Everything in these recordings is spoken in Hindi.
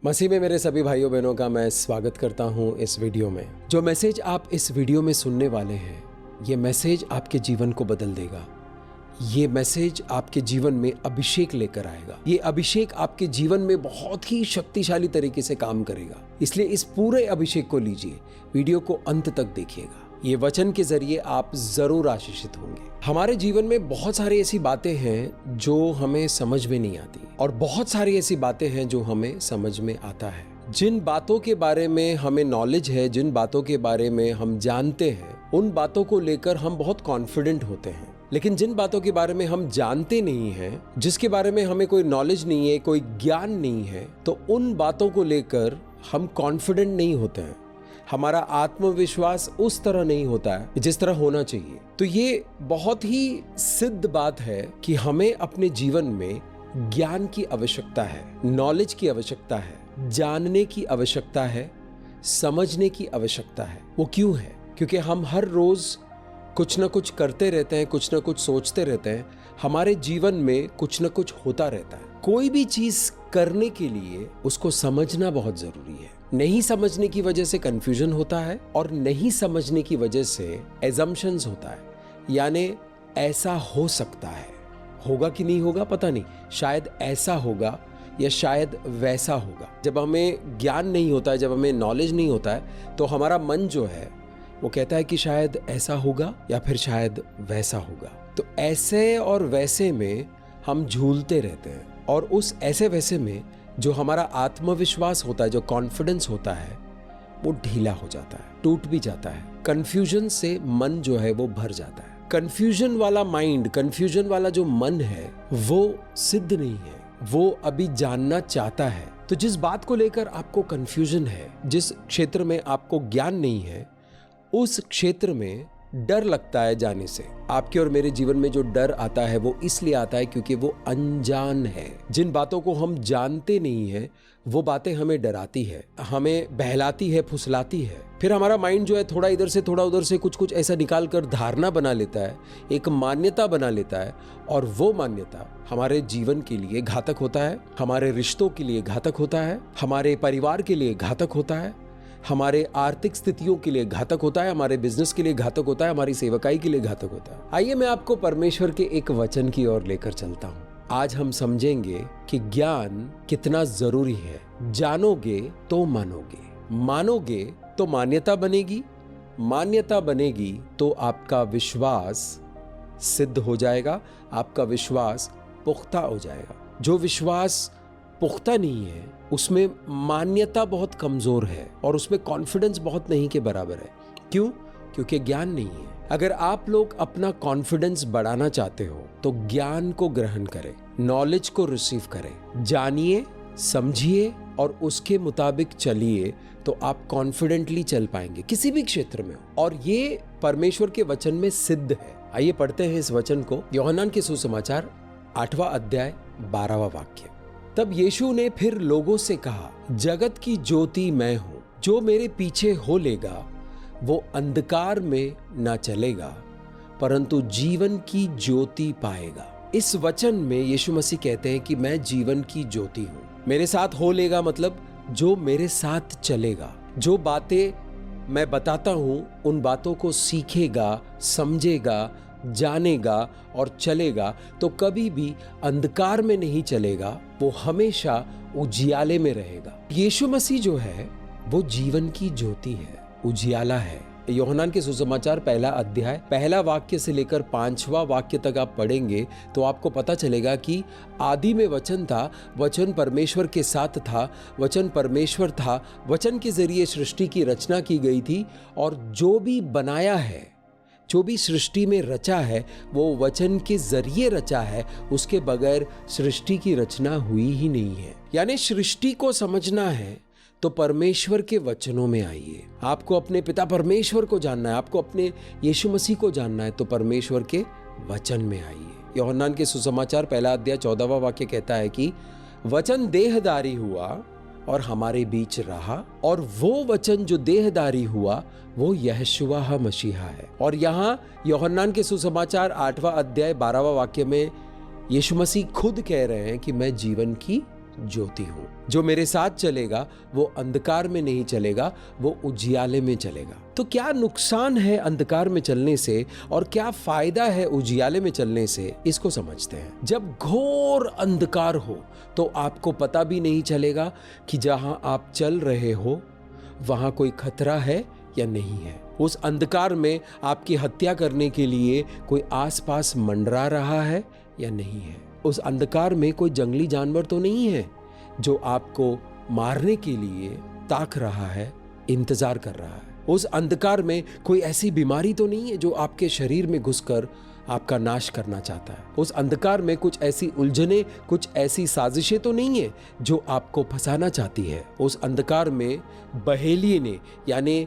मसीह में मेरे सभी भाइयों बहनों का मैं स्वागत करता हूं इस वीडियो में। जो मैसेज आप इस वीडियो में सुनने वाले हैं, ये मैसेज आपके जीवन को बदल देगा। ये मैसेज आपके जीवन में अभिषेक लेकर आएगा। ये अभिषेक आपके जीवन में बहुत ही शक्तिशाली तरीके से काम करेगा। इसलिए इस पूरे अभिषेक को लीजिए, वीडियो को अंत तक देखिएगा। ये वचन के जरिए आप जरूर आशीषित होंगे। हमारे जीवन में बहुत सारी ऐसी बातें हैं जो हमें समझ में नहीं आती और बहुत सारी ऐसी बातें हैं जो हमें समझ में आता है। जिन बातों के बारे में हमें नॉलेज है, जिन बातों के बारे में हम जानते हैं, उन बातों को लेकर हम बहुत कॉन्फिडेंट होते हैं। लेकिन जिन बातों के बारे में हम जानते नहीं हैं, जिसके बारे में हमें कोई नॉलेज नहीं है, कोई ज्ञान नहीं है, तो उन बातों को लेकर हम कॉन्फिडेंट नहीं होते हैं। हमारा आत्मविश्वास उस तरह नहीं होता है जिस तरह होना चाहिए। तो ये बहुत ही सिद्ध बात है कि हमें अपने जीवन में ज्ञान की आवश्यकता है, नॉलेज की आवश्यकता है, जानने की आवश्यकता है, समझने की आवश्यकता है। वो क्यों है? क्योंकि हम हर रोज कुछ ना कुछ करते रहते हैं, कुछ ना कुछ सोचते रहते हैं। हमारे जीवन में कुछ ना कुछ होता रहता है। कोई भी चीज करने के लिए उसको समझना बहुत जरूरी है। नहीं समझने की वजह से कंफ्यूजन होता है और नहीं समझने की वजह से एजम्पशंस होता है, यानी ऐसा हो सकता है, होगा कि नहीं होगा पता नहीं, शायद ऐसा होगा या शायद वैसा होगा। जब हमें ज्ञान नहीं होता है, जब हमें नॉलेज नहीं होता है, तो हमारा मन जो है वो कहता है कि शायद ऐसा होगा या फिर शायद वैसा होगा। तो ऐसे और वैसे में हम झूलते रहते हैं और उस ऐसे वैसे में जो हमारा आत्मविश्वास होता है, जो कॉन्फिडेंस होता है, वो ढीला हो जाता है, टूट भी जाता है। कंफ्यूजन से मन जो है वो भर जाता है। कंफ्यूजन वाला माइंड, कंफ्यूजन वाला जो मन है वो सिद्ध नहीं है, वो अभी जानना चाहता है। तो जिस बात को लेकर आपको कंफ्यूजन है, जिस क्षेत्र में आपको ज्ञान नहीं है, उस क्षेत्र में डर लगता है जाने से। आपके और मेरे जीवन में जो डर आता है वो इसलिए आता है क्योंकि वो अनजान है। जिन बातों को हम जानते नहीं है वो बातें हमें डराती है, हमें बहलाती है, फुसलाती है। फिर हमारा माइंड जो है थोड़ा इधर से थोड़ा उधर से कुछ ऐसा निकाल कर धारणा बना लेता है, एक मान्यता बना लेता है, और वो मान्यता हमारे जीवन के लिए घातक होता है, हमारे रिश्तों के लिए घातक होता है, हमारे परिवार के लिए घातक होता है, हमारे आर्थिक स्थितियों के लिए घातक होता है, हमारे बिजनेस के लिए घातक होता है, हमारी सेवकाई के लिए घातक होता है। आइए मैं आपको परमेश्वर के एक वचन की ओर लेकर चलता हूँ। आज हम समझेंगे कि ज्ञान कितना जरूरी है। जानोगे तो मानोगे, मानोगे तो मान्यता बनेगी, मान्यता बनेगी तो आपका विश्वास सिद्ध हो जाएगा, आपका विश्वास पुख्ता हो जाएगा। जो विश्वास पुख्ता नहीं है उसमें मान्यता बहुत कमजोर है और उसमें कॉन्फिडेंस बहुत नहीं के बराबर है। क्यों? क्योंकि ज्ञान नहीं है। अगर आप लोग अपना कॉन्फिडेंस बढ़ाना चाहते हो तो ज्ञान को ग्रहण करें, नॉलेज को रिसीव करें, जानिए, समझिए और उसके मुताबिक चलिए, तो आप कॉन्फिडेंटली चल पाएंगे किसी भी क्षेत्र में। और ये परमेश्वर के वचन में सिद्ध है। आइए पढ़ते हैं इस वचन को। यूहन्ना के सुसमाचार 8वां अध्याय 12वां वाक्य। तब यीशु ने फिर लोगों से कहा, जगत की ज्योति मैं हूं, जो मेरे पीछे हो लेगा वो अंधकार में ना चलेगा परंतु जीवन की ज्योति पाएगा। इस वचन में यीशु मसीह कहते हैं कि मैं जीवन की ज्योति हूं। मेरे साथ हो लेगा मतलब जो मेरे साथ चलेगा, जो बातें मैं बताता हूं उन बातों को सीखेगा, समझेगा, जानेगा और चलेगा, तो कभी भी अंधकार में नहीं चलेगा, वो हमेशा उजियाले में रहेगा। यीशु मसीह जो है वो जीवन की ज्योति है, उजियाला है। यूहन्ना के सुसमाचार 1 अध्याय 1 वाक्य से लेकर 5वां वाक्य तक आप पढ़ेंगे तो आपको पता चलेगा कि आदि में वचन था, वचन परमेश्वर के साथ था, वचन परमेश्वर था, वचन के जरिए सृष्टि की रचना की गई थी, और जो भी बनाया है, जो भी सृष्टि में रचा है, वो वचन के जरिए रचा है। उसके बगैर सृष्टि की रचना हुई ही नहीं है। यानी सृष्टि को समझना है तो परमेश्वर के वचनों में आइए। आपको अपने पिता परमेश्वर को जानना है, आपको अपने यीशु मसीह को जानना है, तो परमेश्वर के वचन में आइए। यूहन्ना के सुसमाचार 1 अध्याय 14वां वाक्य कहता है कि वचन देहधारी हुआ और हमारे बीच रहा, और वो वचन जो देहधारी हुआ वो यहोशुआ मसीहा है। और यहाँ यूहन्ना के सुसमाचार 8वां अध्याय 12वां वाक्य में यीशु मसीह खुद कह रहे हैं कि मैं जीवन की ज्योति हूं। जो मेरे साथ चलेगा वो अंधकार में नहीं चलेगा, वो उजियाले में चलेगा। तो क्या नुकसान है अंधकार में चलने से और क्या फायदा है उजियाले में चलने से, इसको समझते हैं। जब घोर अंधकार हो तो आपको पता भी नहीं चलेगा कि जहां आप चल रहे हो वहां कोई खतरा है या नहीं है। उस अंधकार में आपकी हत्या करने के लिए कोई आसपास मंडरा रहा है या नहीं है। उस अंधकार में कोई जंगली जानवर तो नहीं है जो आपको मारने के लिए ताक रहा है, इंतजार कर रहा है। उस अंधकार में कोई ऐसी बीमारी तो नहीं है जो आपके शरीर में घुसकर आपका नाश करना चाहता है। उस अंधकार में कुछ ऐसी उलझने, कुछ ऐसी साजिशें तो नहीं है जो आपको फंसाना चाहती है। उस अंधकार में बहेलिये ने यानी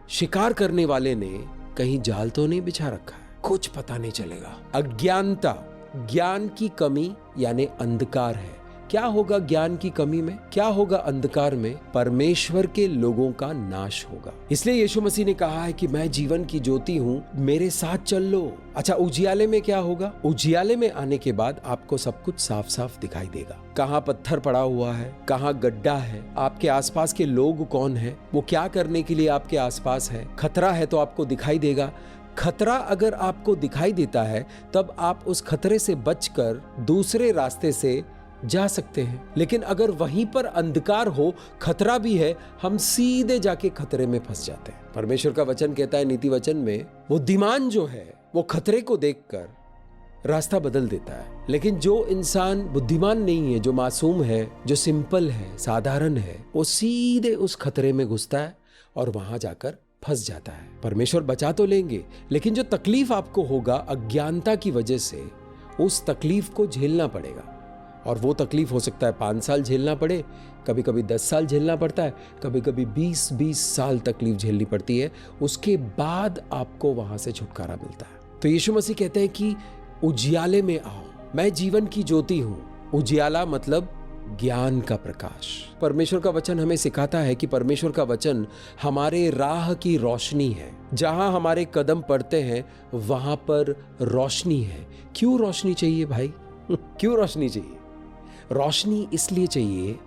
शिकार करने वाले ने कहीं जाल तो नहीं बिछा रखा है, कुछ पता नहीं चलेगा। अज्ञानता, ज्ञान की कमी यानी अंधकार है। क्या होगा ज्ञान की कमी में, क्या होगा अंधकार में? परमेश्वर के लोगों का नाश होगा। इसलिए यीशु मसीह ने कहा है कि मैं जीवन की ज्योति हूं, मेरे साथ चल लो। अच्छा, उजियाले में क्या होगा? उजियाले में आने के बाद आपको सब कुछ साफ साफ दिखाई देगा। कहाँ पत्थर पड़ा हुआ है, कहाँ गड्ढा है, आपके आसपास के लोग कौन है, वो क्या करने के लिए आपके आसपास है। खतरा है तो आपको दिखाई देगा। खतरा अगर आपको दिखाई देता है तब आप उस खतरे से बचकर दूसरे रास्ते से जा सकते हैं। लेकिन अगर वहीं पर अंधकार हो, खतरा भी है, हम सीधे जाके खतरे में फंस जाते हैं। परमेश्वर का वचन कहता है नीति वचन में, बुद्धिमान जो है वो खतरे को देखकर रास्ता बदल देता है, लेकिन जो इंसान बुद्धिमान नहीं है, जो मासूम है, जो सिंपल है, साधारण है, वो सीधे उस खतरे में घुसता है और वहां जाकर फंस जाता है। परमेश्वर बचा तो लेंगे, लेकिन जो तकलीफ आपको होगा अज्ञानता की वजह से, उस तकलीफ को झेलना पड़ेगा। और वो तकलीफ हो सकता है 5 साल झेलना पड़े, कभी कभी 10 साल झेलना पड़ता है, कभी कभी 20-20 साल तकलीफ झेलनी पड़ती है। उसके बाद आपको वहां से छुटकारा मिलता है। तो यीशु मसीह कहते हैं कि उजियाले में आओ, मैं जीवन की ज्योति हूं। उजियाला मतलब ज्ञान का प्रकाश। परमेश्वर का वचन हमें सिखाता है कि परमेश्वर का वचन हमारे राह की रोशनी है। जहां हमारे कदम पड़ते हैं वहां पर रोशनी है। क्यों रोशनी चाहिए भाई? क्यों रोशनी चाहिए? रोशनी इसलिए चाहिए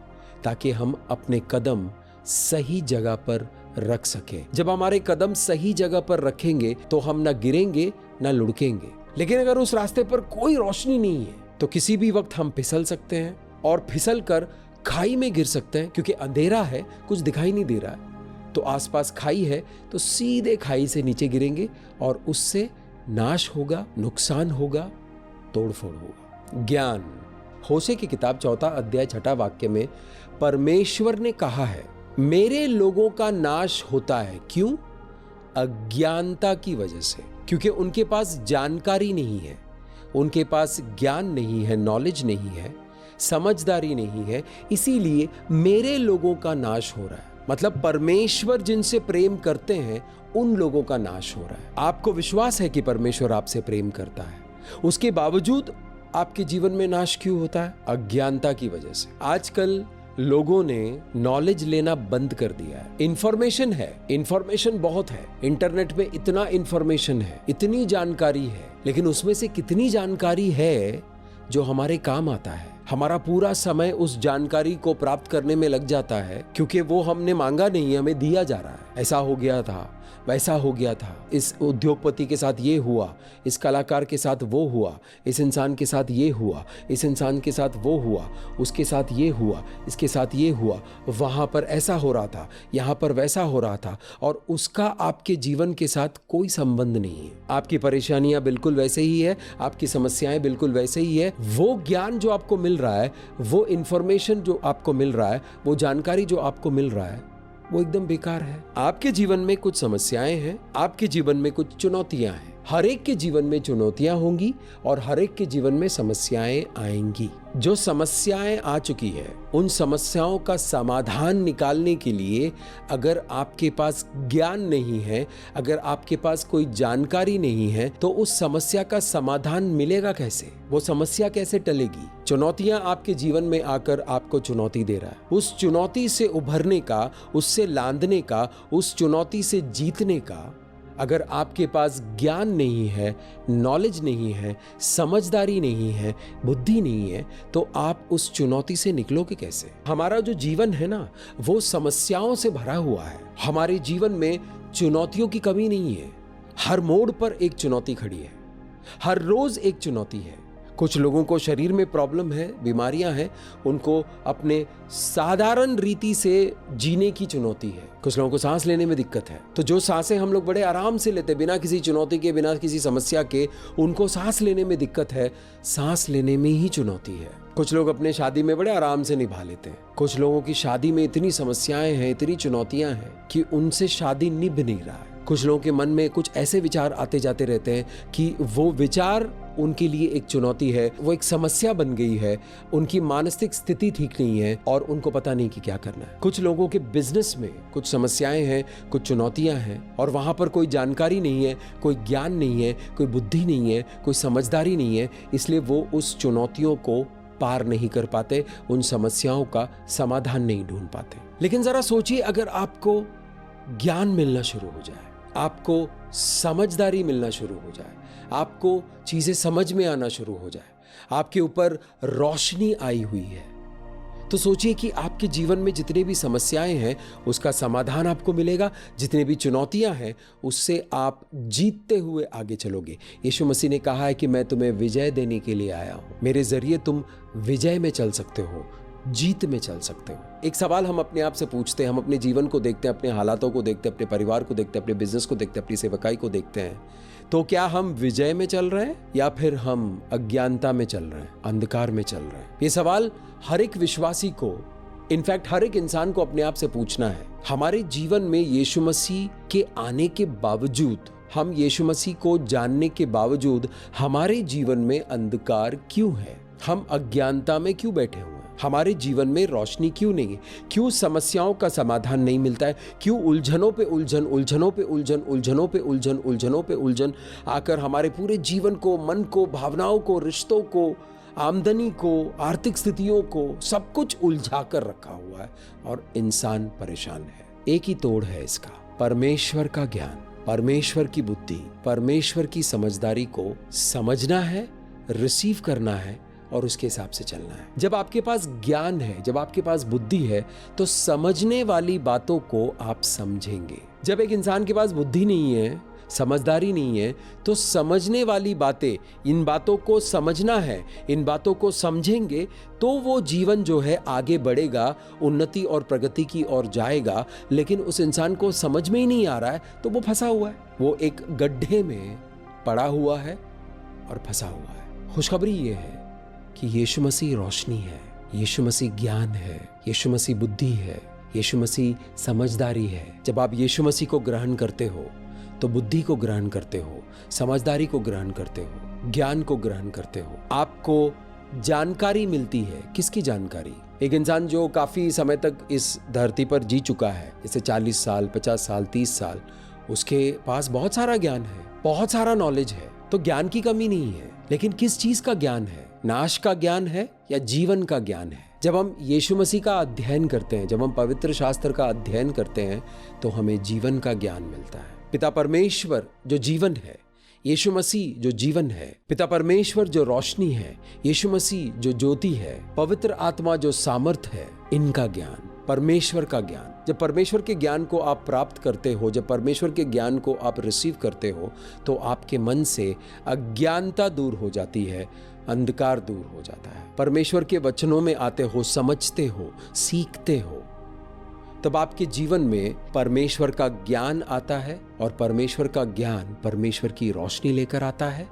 ताकि हम अपने कदम सही जगह पर रख सकें। जब हमारे कदम सही जगह पर रखेंगे तो हम ना गिरेंगे ना लुढ़केंगे। लेकिन अगर उस रास्ते पर कोई रोशनी नहीं है तो किसी भी वक्त हम फिसल सकते हैं और फिसल कर खाई में गिर सकते हैं, क्योंकि अंधेरा है, कुछ दिखाई नहीं दे रहा है। तो आसपास खाई है तो सीधे खाई से नीचे गिरेंगे और उससे नाश होगा, नुकसान होगा, तोड़फोड़ होगा। ज्ञान, होशे की किताब 4 अध्याय 6 वाक्य में परमेश्वर ने कहा है, मेरे लोगों का नाश होता है। क्यों? अज्ञानता की वजह से। क्योंकि उनके पास जानकारी नहीं है, उनके पास ज्ञान नहीं है, नॉलेज नहीं है, समझदारी नहीं है, इसीलिए मेरे लोगों का नाश हो रहा है। मतलब परमेश्वर जिनसे प्रेम करते हैं उन लोगों का नाश हो रहा है। आपको विश्वास है कि परमेश्वर आपसे प्रेम करता है, उसके बावजूद आपके जीवन में नाश क्यों होता है? अज्ञानता की वजह से। आजकल लोगों ने नॉलेज लेना बंद कर दिया है। इंफॉर्मेशन है, इंफॉर्मेशन बहुत है, इंटरनेट में इतना इंफॉर्मेशन है, इतनी जानकारी है, लेकिन उसमें से कितनी जानकारी है जो हमारे काम आता है? हमारा पूरा समय उस जानकारी को प्राप्त करने में लग जाता है, क्योंकि वो हमने मांगा नहीं, हमें दिया जा रहा है। ऐसा हो गया था, वैसा हो गया था, इस उद्योगपति के साथ ये हुआ, इस कलाकार के साथ वो हुआ, इस इंसान के साथ ये हुआ, इस इंसान के साथ वो हुआ, उसके साथ ये हुआ, इसके साथ ये हुआ, वहाँ पर ऐसा हो रहा था, यहाँ पर वैसा हो रहा था, और उसका आपके जीवन के साथ कोई संबंध नहीं है। आपकी परेशानियां बिल्कुल वैसे ही है, आपकी समस्याएं बिल्कुल वैसे ही है। वो ज्ञान जो आपको मिल रहा है, वो इंफॉर्मेशन जो आपको मिल रहा है, वो जानकारी जो आपको मिल रहा है, वो एकदम बेकार है। आपके जीवन में कुछ समस्याएं हैं, आपके जीवन में कुछ चुनौतियां हैं। हर एक के जीवन में चुनौतियां होंगी और हर एक के जीवन में समस्याएं आएंगी। जो समस्याएं आ चुकी है, उन समस्याओं का समाधान निकालने के लिए अगर आपके पास ज्ञान नहीं है, अगर आपके पास कोई जानकारी नहीं है, तो उस समस्या का समाधान मिलेगा कैसे? वो समस्या कैसे टलेगी? चुनौतियां आपके जीवन में आकर आपको चुनौती दे रहा है। उस चुनौती से उभरने का, उससे लांदने का, उस चुनौती से जीतने का अगर आपके पास ज्ञान नहीं है, नॉलेज नहीं है, समझदारी नहीं है, बुद्धि नहीं है, तो आप उस चुनौती से निकलोगे कैसे? हमारा जो जीवन है ना, वो समस्याओं से भरा हुआ है। हमारे जीवन में चुनौतियों की कमी नहीं है। हर मोड़ पर एक चुनौती खड़ी है, हर रोज एक चुनौती है। कुछ लोगों को शरीर में प्रॉब्लम है, बीमारियां हैं, उनको अपने साधारण रीति से जीने की चुनौती है। कुछ लोगों को सांस लेने में दिक्कत है, तो जो सांसें हम लोग बड़े आराम से लेते, बिना किसी चुनौती के, बिना किसी समस्या के, उनको सांस लेने में दिक्कत है। सांस लेने में ही चुनौती है। कुछ लोग अपने शादी में बड़े आराम से निभा लेते हैं। कुछ लोगों की शादी में इतनी समस्याएं हैं, इतनी चुनौतियां हैं कि उनसे शादी निभ नहीं रहा है। कुछ लोगों के मन में कुछ ऐसे विचार आते जाते रहते हैं कि वो विचार उनके लिए एक चुनौती है, वो एक समस्या बन गई है। उनकी मानसिक स्थिति ठीक नहीं है और उनको पता नहीं कि क्या करना है। कुछ लोगों के बिजनेस में कुछ समस्याएं हैं, कुछ चुनौतियां हैं और वहां पर कोई जानकारी नहीं है, कोई ज्ञान नहीं है, कोई बुद्धि नहीं है, कोई समझदारी नहीं है, इसलिए वो उस चुनौतियों को पार नहीं कर पाते, उन समस्याओं का समाधान नहीं ढूंढ पाते। लेकिन जरा सोचिए, अगर आपको ज्ञान मिलना शुरू हो जाए, आपको समझदारी मिलना शुरू हो जाए, आपको चीजें समझ में आना शुरू हो जाए, आपके ऊपर रोशनी आई हुई है, तो सोचिए कि आपके जीवन में जितने भी समस्याएं हैं उसका समाधान आपको मिलेगा। जितने भी चुनौतियां हैं उससे आप जीतते हुए आगे चलोगे। यीशु मसीह ने कहा है कि मैं तुम्हें विजय देने के लिए आया हूं। मेरे जरिए तुम विजय में चल सकते हो, जीत में चल सकते हो। एक सवाल हम अपने आप से पूछते हैं, हम अपने जीवन को देखते हैं, अपने हालातों को देखते हैं, अपने परिवार को देखते हैं, अपने बिजनेस को देखते हैं, अपनी सेवकाई को देखते हैं, तो क्या हम विजय में चल रहे हैं या फिर हम अज्ञानता में चल रहे हैं, अंधकार में चल रहे हैं? ये सवाल हर एक विश्वासी को, इनफैक्ट हर एक इंसान को अपने आप से पूछना है। हमारे जीवन में यीशु मसीह के आने के बावजूद, हम यीशु मसीह को जानने के बावजूद हमारे जीवन में अंधकार क्यों है? हम अज्ञानता में क्यों बैठे हुए हैं? हमारे जीवन में रोशनी क्यों नहीं है? क्यों समस्याओं का समाधान नहीं मिलता है? क्यों उलझनों पे उलझन, उलझनों पे उलझन, उलझनों पे उलझन, उलझनों पे उलझन आकर हमारे पूरे जीवन को, मन को, भावनाओं को, रिश्तों को, आमदनी को, आर्थिक स्थितियों को, सब कुछ उलझा कर रखा हुआ है और इंसान परेशान है। एक ही तोड़ है इसका, परमेश्वर का ज्ञान, परमेश्वर की बुद्धि, परमेश्वर की समझदारी को समझना है, रिसीव करना है और उसके हिसाब से चलना है। जब आपके पास ज्ञान है, जब आपके पास बुद्धि है, तो समझने वाली बातों को आप समझेंगे। जब एक इंसान के पास बुद्धि नहीं है, समझदारी नहीं है, तो समझने वाली बातें, इन बातों को समझना है, इन बातों को समझेंगे तो वो जीवन जो है आगे बढ़ेगा, उन्नति और प्रगति की ओर जाएगा। लेकिन उस इंसान को समझ में ही नहीं आ रहा है तो वो फंसा हुआ है, वो एक गड्ढे में पड़ा हुआ है और फंसा हुआ है। खुशखबरी ये है कि यीशु मसीह रोशनी है, यीशु मसीह ज्ञान है, यीशु मसीह बुद्धि है, यीशु मसीह समझदारी है। जब आप यीशु मसीह को ग्रहण करते हो तो बुद्धि को ग्रहण करते हो, समझदारी को ग्रहण करते हो, ज्ञान को ग्रहण करते हो। आपको जानकारी मिलती है। किसकी जानकारी? एक इंसान जो काफी समय तक इस धरती पर जी चुका है, जैसे 40 साल, 50 साल, 30 साल, उसके पास बहुत सारा ज्ञान है, बहुत सारा नॉलेज है, तो ज्ञान की कमी नहीं है। लेकिन किस चीज का ज्ञान है? नाश का ज्ञान है या जीवन का ज्ञान है? जब हम यीशु मसीह का अध्ययन करते हैं, जब हम पवित्र शास्त्र का अध्ययन करते हैं, तो हमें जीवन का ज्ञान मिलता है। पिता परमेश्वर जो जीवन है, यीशु मसीह जो जीवन है, पिता परमेश्वर जो रोशनी है, यीशु मसीह जो ज्योति है, पवित्र आत्मा जो सामर्थ है, इनका ज्ञान, परमेश्वर का ज्ञान। जब परमेश्वर के ज्ञान को आप प्राप्त करते हो, जब परमेश्वर के ज्ञान को आप रिसीव करते हो, तो आपके मन से अज्ञानता दूर हो जाती है, अंधकार दूर हो जाता है। परमेश्वर के वचनों में आते हो, समझते हो, सीखते हो, तब आपके जीवन में परमेश्वर का ज्ञान आता है और परमेश्वर का ज्ञान परमेश्वर की रोशनी लेकर आता है,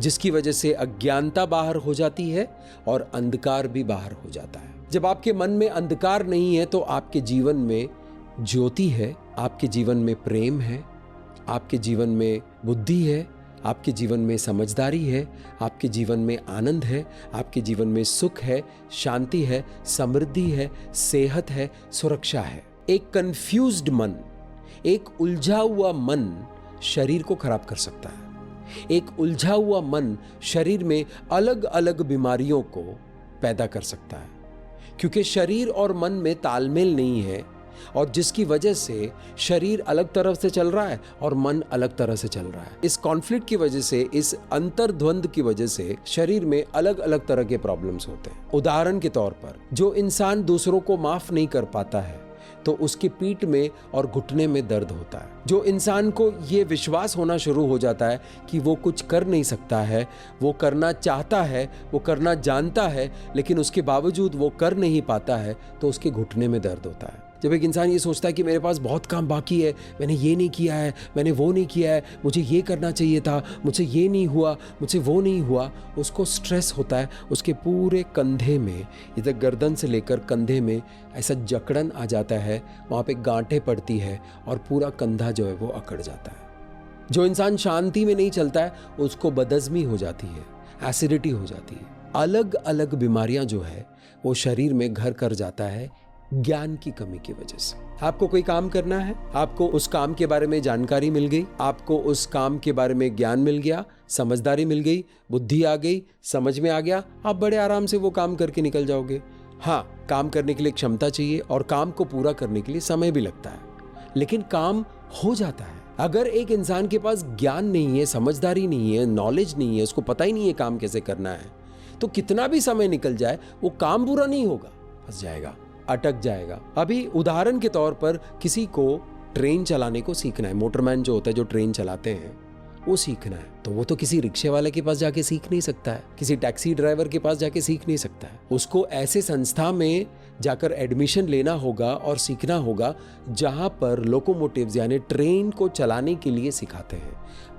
जिसकी वजह से अज्ञानता बाहर हो जाती है और अंधकार भी बाहर हो जाता है। जब आपके मन में अंधकार नहीं है तो आपके जीवन में ज्योति है, आपके जीवन में प्रेम है, आपके जीवन में बुद्धि है, आपके जीवन में समझदारी है, आपके जीवन में आनंद है, आपके जीवन में सुख है, शांति है, समृद्धि है, सेहत है, सुरक्षा है। एक कंफ्यूज्ड मन, एक उलझा हुआ मन शरीर को खराब कर सकता है। एक उलझा हुआ मन शरीर में अलग अलग बीमारियों को पैदा कर सकता है, क्योंकि शरीर और मन में तालमेल नहीं है। और जिसकी वजह से शरीर अलग तरफ से चल रहा है और मन अलग तरह से चल रहा है। इस कॉन्फ्लिक्ट की वजह से, इस अंतर्द्वंद की वजह से शरीर में अलग अलग तरह के प्रॉब्लम्स होते हैं। उदाहरण के तौर पर, जो इंसान दूसरों को माफ नहीं कर पाता है तो उसकी पीठ में और घुटने में दर्द होता है। जो इंसान को ये विश्वास होना शुरू हो जाता है कि वो कुछ कर नहीं सकता है, वो करना चाहता है, वो करना जानता है, लेकिन उसके बावजूद वो कर नहीं पाता है, तो उसके घुटने में दर्द होता है। जब एक इंसान ये सोचता है कि मेरे पास बहुत काम बाकी है, मैंने ये नहीं किया है, मैंने वो नहीं किया है, मुझे ये करना चाहिए था, मुझे ये नहीं हुआ, मुझे वो नहीं हुआ, उसको स्ट्रेस होता है। उसके पूरे कंधे में, इधर गर्दन से लेकर कंधे में ऐसा जकड़न आ जाता है, वहाँ पे गांठें पड़ती है और पूरा कंधा जो है वो अकड़ जाता है। जो इंसान शांति में नहीं चलता है उसको बदहज़मी हो जाती है, एसिडिटी हो जाती है। अलग अलग बीमारियां जो है वो शरीर में घर कर जाता है ज्ञान की कमी की वजह से। आपको कोई काम करना है, आपको उस काम के बारे में जानकारी मिल गई, आपको उस काम के बारे में ज्ञान मिल गया, समझदारी मिल गई, बुद्धि आ गई, समझ में आ गया, आप बड़े आराम से वो काम करके निकल जाओगे। हाँ, काम करने के लिए क्षमता चाहिए और काम को पूरा करने के लिए समय भी लगता है, लेकिन काम हो जाता है। अगर एक इंसान के पास ज्ञान नहीं है, समझदारी नहीं है, नॉलेज नहीं है, उसको पता ही नहीं है काम कैसे करना है, तो कितना भी समय निकल जाए वो काम पूरा नहीं होगा, फंस जाएगा, अटक जाएगा। अभी उदाहरण के तौर पर किसी को ट्रेन चलाने को सीखना है, मोटरमैन जो होता है, जो ट्रेन चलाते हैं, वो सीखना है, तो वो तो किसी रिक्शे वाले के पास जाके सीख नहीं सकता है, किसी टैक्सी ड्राइवर के पास जाके सीख नहीं सकता है। उसको ऐसे संस्था में जाकर एडमिशन लेना होगा और सीखना होगा जहां पर लोकोमोटिव्स यानी ट्रेन को चलाने के लिए सिखाते हैं,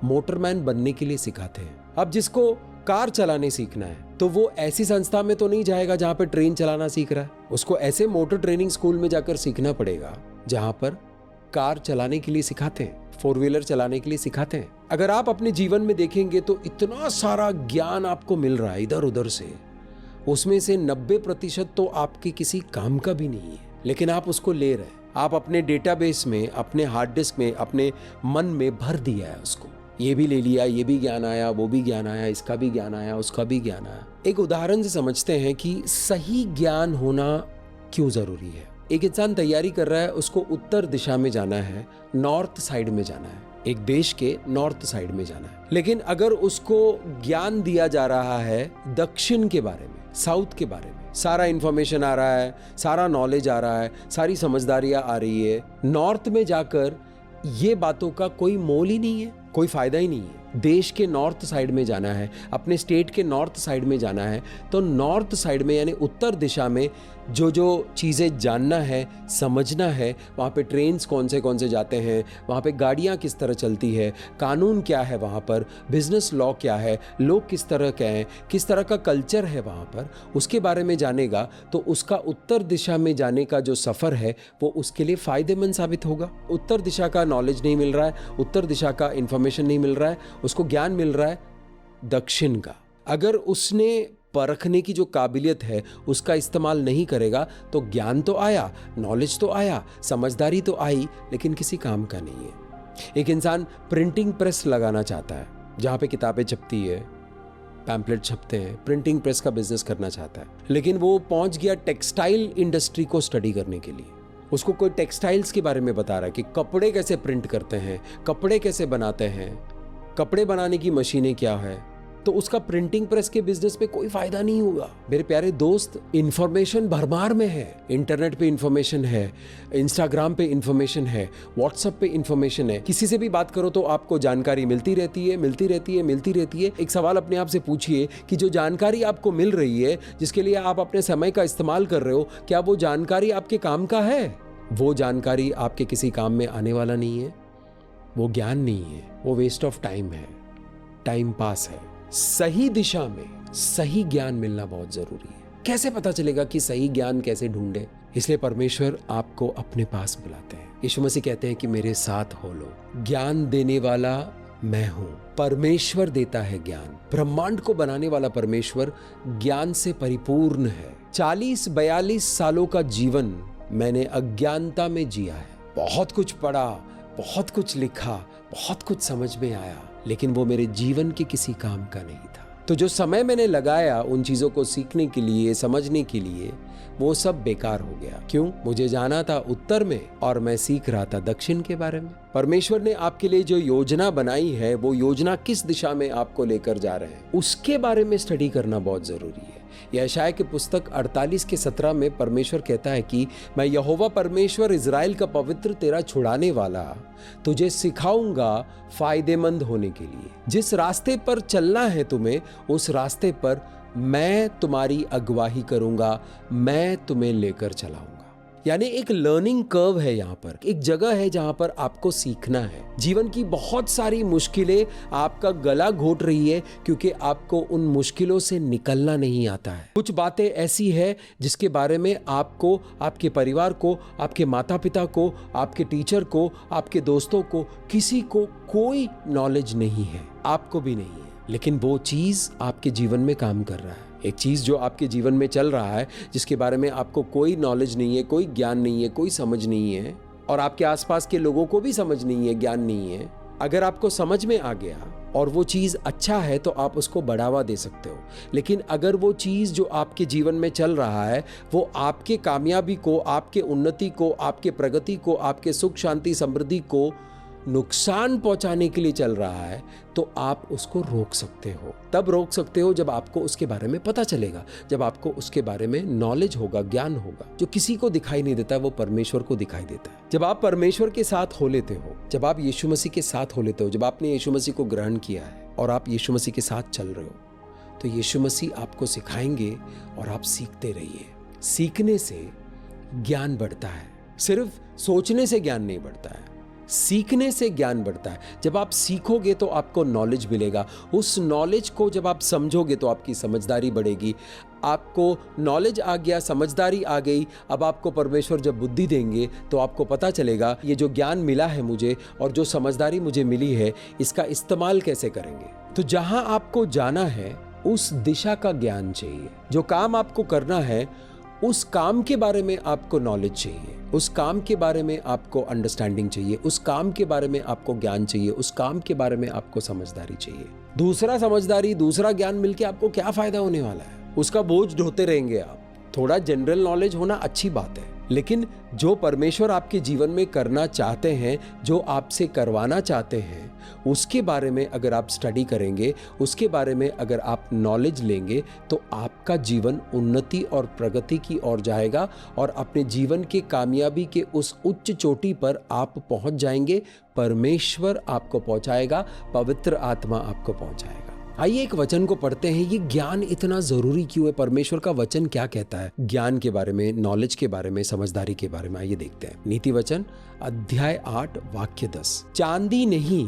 मोटरमैन बनने के लिए सिखाते हैं। अब जिसको कार चलाने सीखना है तो वो ऐसी संस्था में तो नहीं जाएगा जहां पर ट्रेन चलाना सीख रहा है, उसको ऐसे मोटर ट्रेनिंग स्कूल में जाकर सीखना पड़ेगा जहां पर कार चलाने के लिए सिखाते हैं, 4 व्हीलर चलाने के लिए सिखाते हैं। अगर आप अपने जीवन में देखेंगे तो इतना सारा ज्ञान आपको मिल रहा है इधर उधर से, उसमें से 90% तो आपके किसी काम का भी नहीं है, लेकिन आप उसको ले रहे हैं। आप अपने डेटाबेस में, अपने हार्ड डिस्क में, अपने मन में भर दिया है उसको। ये भी ले लिया, ये भी ज्ञान आया, वो भी ज्ञान आया, इसका भी ज्ञान आया, उसका भी ज्ञान आया। एक उदाहरण से समझते हैं कि सही ज्ञान होना क्यों जरूरी है। एक इंसान तैयारी कर रहा है, उसको उत्तर दिशा में जाना है, नॉर्थ साइड में जाना है, एक देश के नॉर्थ साइड में जाना है, लेकिन अगर उसको ज्ञान दिया जा रहा है दक्षिण के बारे में, साउथ के बारे में, सारा इंफॉर्मेशन आ रहा है, सारा नॉलेज आ रहा है, सारी समझदारियां आ रही है, नॉर्थ में जाकर ये बातों का कोई मोल ही नहीं है, कोई फायदा ही नहीं है। देश के नॉर्थ साइड में जाना है, अपने स्टेट के नॉर्थ साइड में जाना है, तो नॉर्थ साइड में यानी उत्तर दिशा में जो जो चीज़ें जानना है, समझना है, वहाँ पे ट्रेन्स कौन से जाते हैं, वहाँ पे गाड़ियाँ किस तरह चलती है, कानून क्या है वहाँ पर, बिजनेस लॉ क्या है, लोग किस तरह के हैं, किस तरह का कल्चर है वहाँ पर, उसके बारे में जानेगा तो उसका उत्तर दिशा में जाने का जो सफ़र है वो उसके लिए फ़ायदेमंद साबित होगा। उत्तर दिशा का नॉलेज नहीं मिल रहा है, उत्तर दिशा का इंफॉर्मेशन नहीं मिल रहा है, उसको ज्ञान मिल रहा है दक्षिण का। अगर उसने परखने की जो काबिलियत है उसका इस्तेमाल नहीं करेगा तो ज्ञान तो आया, नॉलेज तो आया, समझदारी तो आई, लेकिन किसी काम का नहीं है। एक इंसान प्रिंटिंग प्रेस लगाना चाहता है जहाँ पे किताबें छपती है, पैम्पलेट छपते हैं, प्रिंटिंग प्रेस का बिजनेस करना चाहता है, लेकिन वो पहुंच गया टेक्सटाइल इंडस्ट्री को स्टडी करने के लिए। उसको कोई टेक्सटाइल्स के बारे में बता रहा है कि कपड़े कैसे प्रिंट करते हैं, कपड़े कैसे बनाते हैं, कपड़े बनाने की मशीनें क्या है, तो उसका प्रिंटिंग प्रेस के बिजनेस पे कोई फायदा नहीं होगा। मेरे प्यारे दोस्त, इंफॉर्मेशन भरमार में है, इंटरनेट पे इंफॉर्मेशन है, इंस्टाग्राम पे इंफॉर्मेशन है, व्हाट्सएप पे इंफॉर्मेशन है, किसी से भी बात करो तो आपको जानकारी मिलती रहती है। एक सवाल अपने आप से पूछिए कि जो जानकारी आपको मिल रही है, जिसके लिए आप अपने समय का इस्तेमाल कर रहे हो, क्या वो जानकारी आपके काम का है? वो जानकारी आपके किसी काम में आने वाला नहीं है, वो ज्ञान नहीं है, वो वेस्ट ऑफ टाइम है, टाइम पास है। सही दिशा में सही ज्ञान मिलना बहुत जरूरी है। कैसे पता चलेगा कि सही ज्ञान कैसे ढूंढे? इसलिए परमेश्वर आपको अपने पास बुलाते हैं। यीशु मसीह कहते हैं कि मेरे साथ हो लो, ज्ञान देने वाला मैं हूं। परमेश्वर देता है ज्ञान। ब्रह्मांड को बनाने वाला परमेश्वर ज्ञान से परिपूर्ण है। 40-42 सालों का जीवन मैंने अज्ञानता में जिया है। बहुत कुछ पढ़ा, बहुत कुछ लिखा, बहुत कुछ समझ में आया, लेकिन वो मेरे जीवन के किसी काम का नहीं था। तो जो समय मैंने लगाया उन चीज़ों को सीखने के लिए, समझने के लिए, वो सब बेकार हो गया। क्यों? मुझे जाना था उत्तर में और मैं सीख रहा था दक्षिण के बारे में। परमेश्वर ने आपके लिए जो योजना बनाई है, वो योजना किस दिशा में आपको लेकर जा रहे हैं, उसके बारे में स्टडी करना बहुत जरूरी है। यशायाह की पुस्तक 48:17 में परमेश्वर कहता है कि मैं यहोवा परमेश्वर, इज़राइल का पवित्र, तेरा छुड़ाने वाला, तुझे सिखाऊंगा फायदेमंद होने के लिए। जिस रास्ते पर चलना है तुम्हें, उस रास्ते पर मैं तुम्हारी अगुवाई करूंगा, मैं तुम्हें लेकर चलाऊंगा। यानी एक लर्निंग कर्व है, यहाँ पर एक जगह है जहां पर आपको सीखना है। जीवन की बहुत सारी मुश्किलें आपका गला घोट रही है क्योंकि आपको उन मुश्किलों से निकलना नहीं आता है। कुछ बातें ऐसी है जिसके बारे में आपको, आपके परिवार को, आपके माता पिता को, आपके टीचर को, आपके दोस्तों को, किसी को कोई नॉलेज नहीं है, आपको भी नहीं है, लेकिन वो चीज आपके जीवन में काम कर रहा है। एक चीज जो आपके जीवन में चल रहा है, जिसके बारे में आपको कोई नॉलेज नहीं है, कोई ज्ञान नहीं है, कोई समझ नहीं है, और आपके आसपास के लोगों को भी समझ नहीं है, ज्ञान नहीं है। अगर आपको समझ में आ गया और वो चीज अच्छा है तो आप उसको बढ़ावा दे सकते हो। लेकिन अगर वो चीज जो आपके जीवन में चल रहा है वो आपके कामयाबी को, आपके उन्नति को, आपके प्रगति को, आपके सुख शांति समृद्धि को नुकसान पहुंचाने के लिए चल रहा है, तो आप उसको रोक सकते हो। तब रोक सकते हो जब आपको उसके बारे में पता चलेगा, जब आपको उसके बारे में नॉलेज होगा, ज्ञान होगा। जो किसी को दिखाई नहीं देता वो परमेश्वर को दिखाई देता है। जब आप परमेश्वर के साथ हो लेते हो, जब आप यीशु मसीह के साथ हो लेते हो, जब आपने यीशु मसीह को ग्रहण किया है और आप यीशु मसीह के साथ चल रहे हो, तो यीशु मसीह आपको सिखाएंगे और आप सीखते रहिए। सीखने से ज्ञान बढ़ता है, सिर्फ सोचने से ज्ञान नहीं बढ़ता है, सीखने से ज्ञान बढ़ता है। जब आप सीखोगे तो आपको नॉलेज मिलेगा, उस नॉलेज को जब आप समझोगे तो आपकी समझदारी बढ़ेगी। आपको नॉलेज आ गया, समझदारी आ गई, अब आपको परमेश्वर जब बुद्धि देंगे तो आपको पता चलेगा ये जो ज्ञान मिला है मुझे और जो समझदारी मुझे मिली है, इसका इस्तेमाल कैसे करेंगे। तो जहां आपको जाना है उस दिशा का ज्ञान चाहिए। जो काम आपको करना है उस काम के बारे में आपको नॉलेज चाहिए, उस काम के बारे में आपको अंडरस्टैंडिंग चाहिए, उस काम के बारे में आपको ज्ञान चाहिए, उस काम के बारे में आपको समझदारी चाहिए। दूसरा समझदारी, दूसरा ज्ञान मिलके आपको क्या फायदा होने वाला है? उसका बोझ ढोते रहेंगे आप। थोड़ा जनरल नॉलेज होना अच्छी बात है, लेकिन जो परमेश्वर आपके जीवन में करना चाहते हैं, जो आपसे करवाना चाहते हैं, उसके बारे में अगर आप स्टडी करेंगे, उसके बारे में अगर आप नॉलेज लेंगे, तो आपका जीवन उन्नति और प्रगति की ओर जाएगा और अपने जीवन के कामयाबी के उस उच्च चोटी पर आप पहुंच जाएंगे। परमेश्वर आपको पहुंचाएगा, पवित्र आत्मा आपको पहुंचाएगा। आइए एक वचन को पढ़ते हैं। ये ज्ञान इतना जरूरी क्यों है? परमेश्वर का वचन क्या कहता है ज्ञान के बारे में, नॉलेज के बारे में, समझदारी के बारे में? आइए देखते हैं। नीति वचन अध्याय 8 वाक्य 10। चांदी नहीं,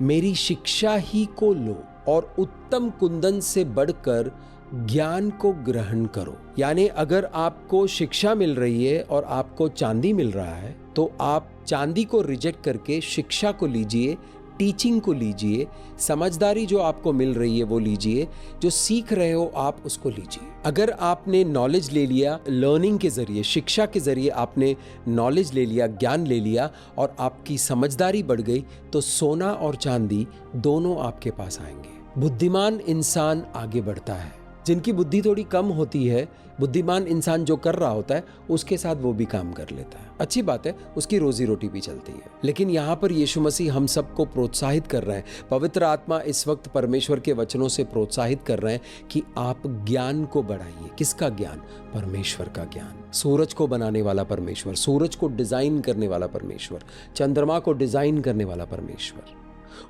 मेरी शिक्षा ही को लो और उत्तम कुंदन से बढ़कर ज्ञान को ग्रहण करो। यानी अगर आपको शिक्षा मिल रही है और आपको चांदी मिल रहा है, तो आप चांदी को रिजेक्ट करके शिक्षा को लीजिए, टीचिंग को लीजिए, समझदारी जो आपको मिल रही है वो लीजिए, जो सीख रहे हो आप उसको लीजिए। अगर आपने नॉलेज ले लिया, लर्निंग के जरिए, शिक्षा के जरिए आपने नॉलेज ले लिया, ज्ञान ले लिया और आपकी समझदारी बढ़ गई, तो सोना और चांदी दोनों आपके पास आएंगे। बुद्धिमान इंसान आगे बढ़ता है। जिनकी बुद्धि थोड़ी कम होती है, बुद्धिमान इंसान जो कर रहा होता है उसके साथ वो भी काम कर लेता है। अच्छी बात है, उसकी रोजी रोटी भी चलती है। लेकिन यहाँ पर यीशु मसीह हम सबको प्रोत्साहित कर रहे हैं, पवित्र आत्मा इस वक्त परमेश्वर के वचनों से प्रोत्साहित कर रहे हैं कि आप ज्ञान को बढ़ाइए। किसका ज्ञान? परमेश्वर का ज्ञान। सूरज को बनाने वाला परमेश्वर, सूरज को डिजाइन करने वाला परमेश्वर, चंद्रमा को डिजाइन करने वाला परमेश्वर,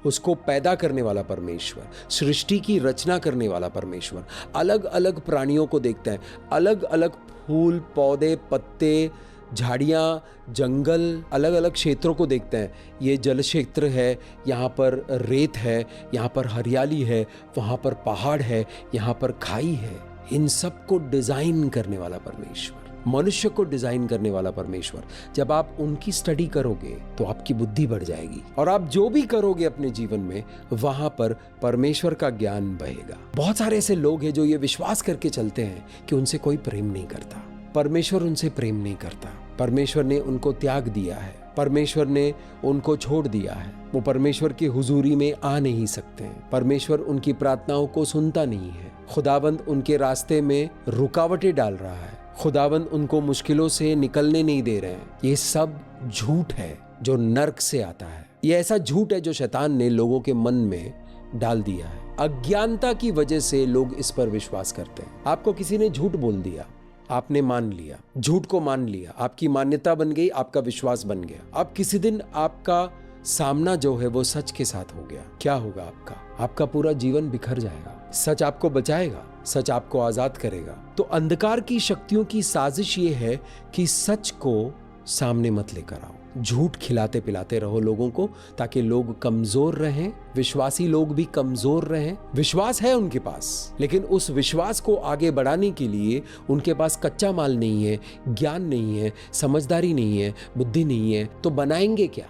उसको पैदा करने वाला परमेश्वर, सृष्टि की रचना करने वाला परमेश्वर। अलग अलग प्राणियों को देखते हैं, अलग अलग फूल, पौधे, पत्ते, झाड़ियाँ, जंगल, अलग अलग क्षेत्रों को देखते हैं। ये जल क्षेत्र है, यहाँ पर रेत है, यहाँ पर हरियाली है, वहाँ पर पहाड़ है, यहाँ पर खाई है। इन सब को डिजाइन करने वाला परमेश्वर, मनुष्य को डिजाइन करने वाला परमेश्वर। जब आप उनकी स्टडी करोगे तो आपकी बुद्धि बढ़ जाएगी और आप जो भी करोगे अपने जीवन में, वहां पर परमेश्वर का ज्ञान बहेगा। बहुत सारे ऐसे लोग हैं जो ये विश्वास करके चलते हैं कि उनसे कोई प्रेम नहीं करता, परमेश्वर उनसे प्रेम नहीं करता, परमेश्वर ने उनको त्याग दिया है। परमेश्वर ने उनको छोड़ दिया है। वो परमेश्वर की हुजूरी में आ नहीं सकते हैं। परमेश्वर उनकी प्रार्थनाओं को सुनता नहीं है। खुदावंद उनके रास्ते में रुकावटें डाल रहा है। खुदावंद उनको मुश्किलों से निकलने नहीं दे रहे हैं। ये सब झूठ है जो नर्क से आता है। ये ऐसा झूठ है जो शैतान ने लोगों के मन में डाल दिया है। अज्ञानता की वजह से लोग इस पर विश्वास करते हैं। आपको किसी ने झूठ बोल दिया, आपने मान लिया, झूठ को मान लिया, आपकी मान्यता बन गई, आपका विश्वास बन गया। अब किसी दिन आपका सामना जो है वो सच के साथ हो गया, क्या होगा आपका? आपका पूरा जीवन बिखर जाएगा। सच आपको बचाएगा, सच आपको आजाद करेगा। तो अंधकार की शक्तियों की साजिश ये है कि सच को सामने मत लेकर आओ। झूठ खिलाते पिलाते रहो लोगों को, ताकि लोग कमजोर रहें, विश्वासी लोग भी कमजोर रहें। विश्वास है उनके पास, लेकिन उस विश्वास को आगे बढ़ाने के लिए उनके पास कच्चा माल नहीं है, ज्ञान नहीं है, समझदारी नहीं है, बुद्धि नहीं है। तो बनाएंगे क्या?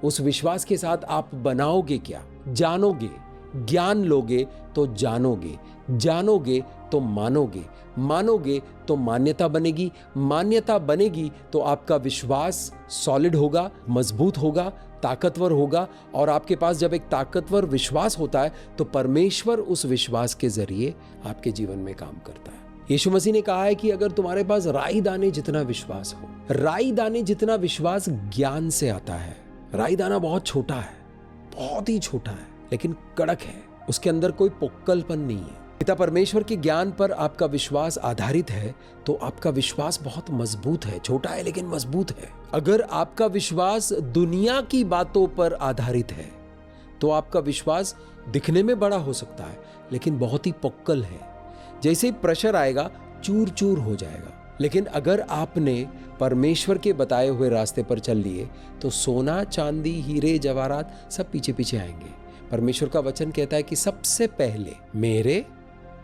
उस विश्वास के साथ आप बनाओगे क्या? जानोगे, ज्ञान लोगे तो जानोगे, जानोगे तो मानोगे, मानोगे तो मान्यता बनेगी, मान्यता बनेगी तो आपका विश्वास सॉलिड होगा, मजबूत होगा, ताकतवर होगा। और आपके पास जब एक ताकतवर विश्वास होता है तो परमेश्वर उस विश्वास के जरिए आपके जीवन में काम करता है। यीशु मसीह ने कहा है कि अगर तुम्हारे पास राई दाने जितना विश्वास हो, राई दाने जितना विश्वास ज्ञान से आता है। राई दाना बहुत छोटा है, बहुत ही छोटा है, लेकिन कड़क है, उसके अंदर कोई पोक्कलपन नहीं है। पिता परमेश्वर के ज्ञान पर आपका विश्वास आधारित है तो आपका विश्वास बहुत मजबूत है। छोटा है लेकिन मजबूत है। अगर आपका विश्वास दुनिया की बातों पर आधारित है तो आपका विश्वास दिखने में बड़ा हो सकता है लेकिन बहुत ही पोक्कल है। जैसे ही प्रेशर आएगा चूर चूर हो जाएगा। लेकिन अगर आपने परमेश्वर के बताए हुए रास्ते पर चल लिए तो सोना, चांदी, हीरे, जवाहरात सब पीछे पीछे आएंगे। परमेश्वर का वचन कहता है कि सबसे पहले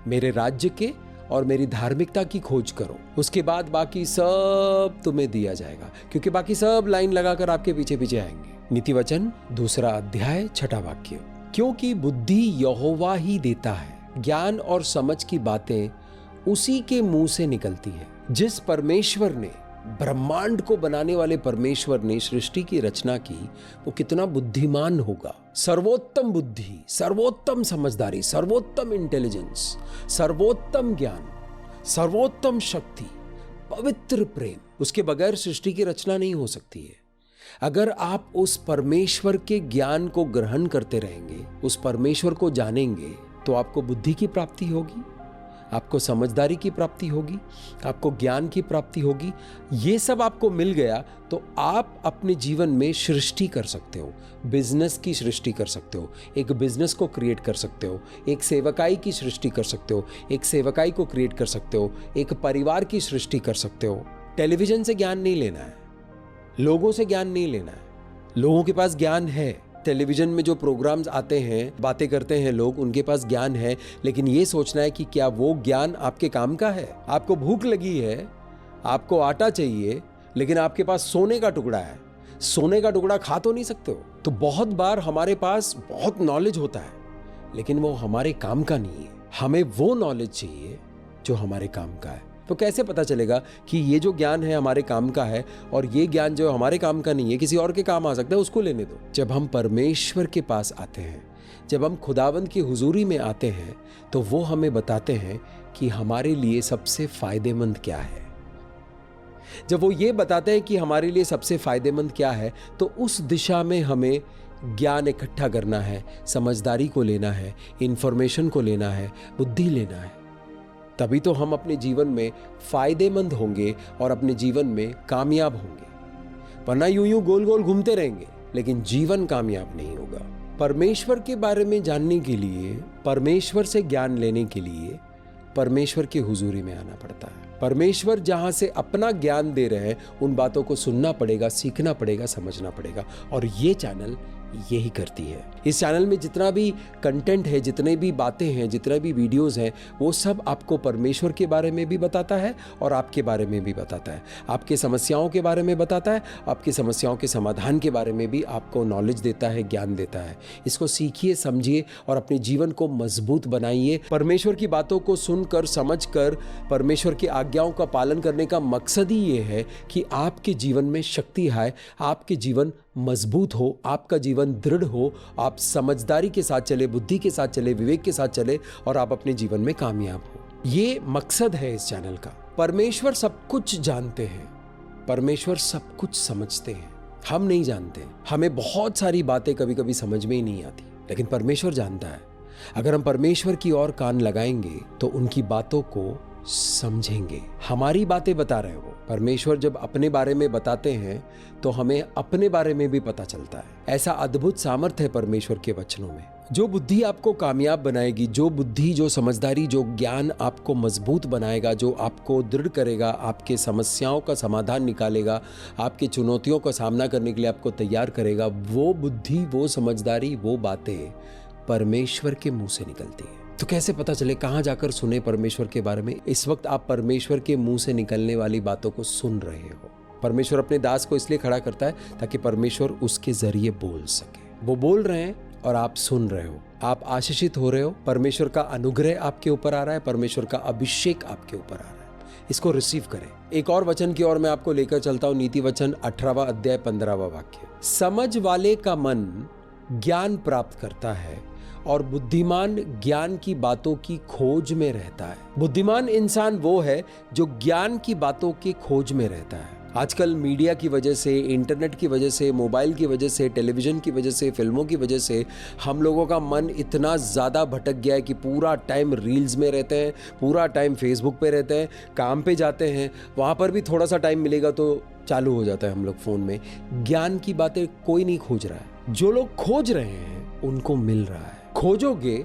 मेरे राज्य के और मेरी धार्मिकता की खोज करो, उसके बाद बाकी सब तुम्हें दिया जाएगा, क्योंकि बाकी सब लाइन लगाकर आपके पीछे पीछे आएंगे। नीति वचन 2 अध्याय 6 वाक्य। क्योंकि बुद्धि यहोवा ही देता है, ज्ञान और समझ की बातें उसी के मुंह से निकलती है। जिस परमेश्वर ने, ब्रह्मांड को बनाने वाले परमेश्वर ने सृष्टि की रचना की, वो कितना बुद्धिमान होगा। सर्वोत्तम बुद्धि, सर्वोत्तम समझदारी, सर्वोत्तम इंटेलिजेंस, सर्वोत्तम ज्ञान, सर्वोत्तम शक्ति, पवित्र प्रेम, उसके बगैर सृष्टि की रचना नहीं हो सकती है। अगर आप उस परमेश्वर के ज्ञान को ग्रहण करते रहेंगे, उस परमेश्वर को जानेंगे, तो आपको बुद्धि की प्राप्ति होगी, आपको समझदारी की प्राप्ति होगी, आपको ज्ञान की प्राप्ति होगी। ये सब आपको मिल गया तो आप अपने जीवन में सृष्टि कर सकते हो, बिजनेस की सृष्टि कर सकते हो, एक बिजनेस को क्रिएट कर सकते हो, एक सेवकाई की सृष्टि कर सकते हो, एक सेवकाई को क्रिएट कर सकते हो, एक परिवार की सृष्टि कर सकते हो। टेलीविजन से ज्ञान नहीं लेना है, लोगों से ज्ञान नहीं लेना है। लोगों के पास ज्ञान है, टेलीविजन में जो प्रोग्राम्स आते हैं, बातें करते हैं लोग, उनके पास ज्ञान है, लेकिन ये सोचना है कि क्या वो ज्ञान आपके काम का है। आपको भूख लगी है, आपको आटा चाहिए, लेकिन आपके पास सोने का टुकड़ा है, सोने का टुकड़ा खा तो नहीं सकते हो। तो बहुत बार हमारे पास बहुत नॉलेज होता है लेकिन वो हमारे काम का नहीं है। हमें वो नॉलेज चाहिए जो हमारे काम का है। तो कैसे पता चलेगा कि ये जो ज्ञान है हमारे काम का है और ये ज्ञान जो हमारे काम का नहीं है, किसी और के काम आ सकता है, उसको लेने दो। जब हम परमेश्वर के पास आते हैं, जब हम खुदावंद की हुजूरी में आते हैं, तो वो हमें बताते हैं कि हमारे लिए सबसे फायदेमंद क्या है। जब वो ये बताते हैं कि हमारे लिए सबसे फायदेमंद क्या है, तो उस दिशा में हमें ज्ञान इकट्ठा करना है, समझदारी को लेना है, इंफॉर्मेशन को लेना है, बुद्धि लेना है। तभी तो हम अपने जीवन में फायदेमंद होंगे और अपने जीवन में कामयाब होंगे। वरना यूं यूं गोल गोल घूमते रहेंगे लेकिन जीवन कामयाब नहीं होगा। परमेश्वर के बारे में जानने के लिए, परमेश्वर से ज्ञान लेने के लिए परमेश्वर की हुजूरी में आना पड़ता है। परमेश्वर जहां से अपना ज्ञान दे रहे हैं, उन बातों को सुनना पड़ेगा, सीखना पड़ेगा, समझना पड़ेगा। और ये चैनल यही करती है। इस चैनल में जितना भी कंटेंट है, जितने भी बातें हैं, जितने भी वीडियोस हैं, वो सब आपको परमेश्वर के बारे में भी बताता है और आपके बारे में भी बताता है। आपके समस्याओं के बारे में बताता है, आपकी समस्याओं के समाधान के बारे में भी आपको नॉलेज देता है, ज्ञान देता है। इसको सीखिए, समझिए और अपने जीवन को मजबूत बनाइए। परमेश्वर की बातों को सुनकर, समझकर, परमेश्वर की आज्ञाओं का पालन करने का मकसद ही ये है कि आपके जीवन में शक्ति आए, आपके जीवन मजबूत हो, आपका जीवन दृढ़ हो, आप समझदारी के साथ चले, बुद्धि के साथ चले, विवेक के साथ चले और आप अपने जीवन में कामयाब हो। ये मकसद है इस चैनल का। परमेश्वर सब कुछ जानते हैं, परमेश्वर सब कुछ समझते हैं, हम नहीं जानते। हमें बहुत सारी बातें कभी कभी समझ में ही नहीं आती, लेकिन परमेश्वर जानता है। अगर हम परमेश्वर की ओर कान लगाएंगे तो उनकी बातों को समझेंगे। हमारी बातें बता रहे हो, परमेश्वर जब अपने बारे में बताते हैं तो हमें अपने बारे में भी पता चलता है। ऐसा अद्भुत सामर्थ्य है परमेश्वर के वचनों में। जो बुद्धि आपको कामयाब बनाएगी, जो बुद्धि, जो समझदारी, जो ज्ञान आपको मजबूत बनाएगा, जो आपको दृढ़ करेगा, आपके समस्याओं का समाधान निकालेगा, आपकी चुनौतियों का सामना करने के लिए आपको तैयार करेगा, वो बुद्धि, वो समझदारी, वो बातें परमेश्वर के मुंह से निकलती है। तो कैसे पता चले, कहाँ जाकर सुने परमेश्वर के बारे में? इस वक्त आप परमेश्वर के मुंह से निकलने वाली बातों को सुन रहे हो। परमेश्वर अपने दास को इसलिए खड़ा करता है ताकि परमेश्वर उसके जरिए बोल सके। वो बोल रहे हैं और आप सुन रहे हो, आप आशीषित हो रहे हो। परमेश्वर का अनुग्रह आपके ऊपर आ रहा है, परमेश्वर का अभिषेक आपके ऊपर आ रहा है। इसको रिसीव करें। एक और वचन की ओर मैं आपको लेकर चलता हूं, नीति वचन 18वां अध्याय 15वां वाक्य। समझ वाले का मन ज्ञान प्राप्त करता है और बुद्धिमान ज्ञान की बातों की खोज में रहता है। बुद्धिमान इंसान वो है जो ज्ञान की बातों की खोज में रहता है। आजकल मीडिया की वजह से, इंटरनेट की वजह से, मोबाइल की वजह से, टेलीविज़न की वजह से, फिल्मों की वजह से हम लोगों का मन इतना ज़्यादा भटक गया है कि पूरा टाइम रील्स में रहते हैं, पूरा टाइम फेसबुक पे रहते हैं, काम पे जाते हैं, वहाँ पर भी थोड़ा सा टाइम मिलेगा तो चालू हो जाता है हम लोग फ़ोन में। ज्ञान की बातें कोई नहीं खोज रहा है। जो लोग खोज रहे हैं उनको मिल रहा है। खोजोगे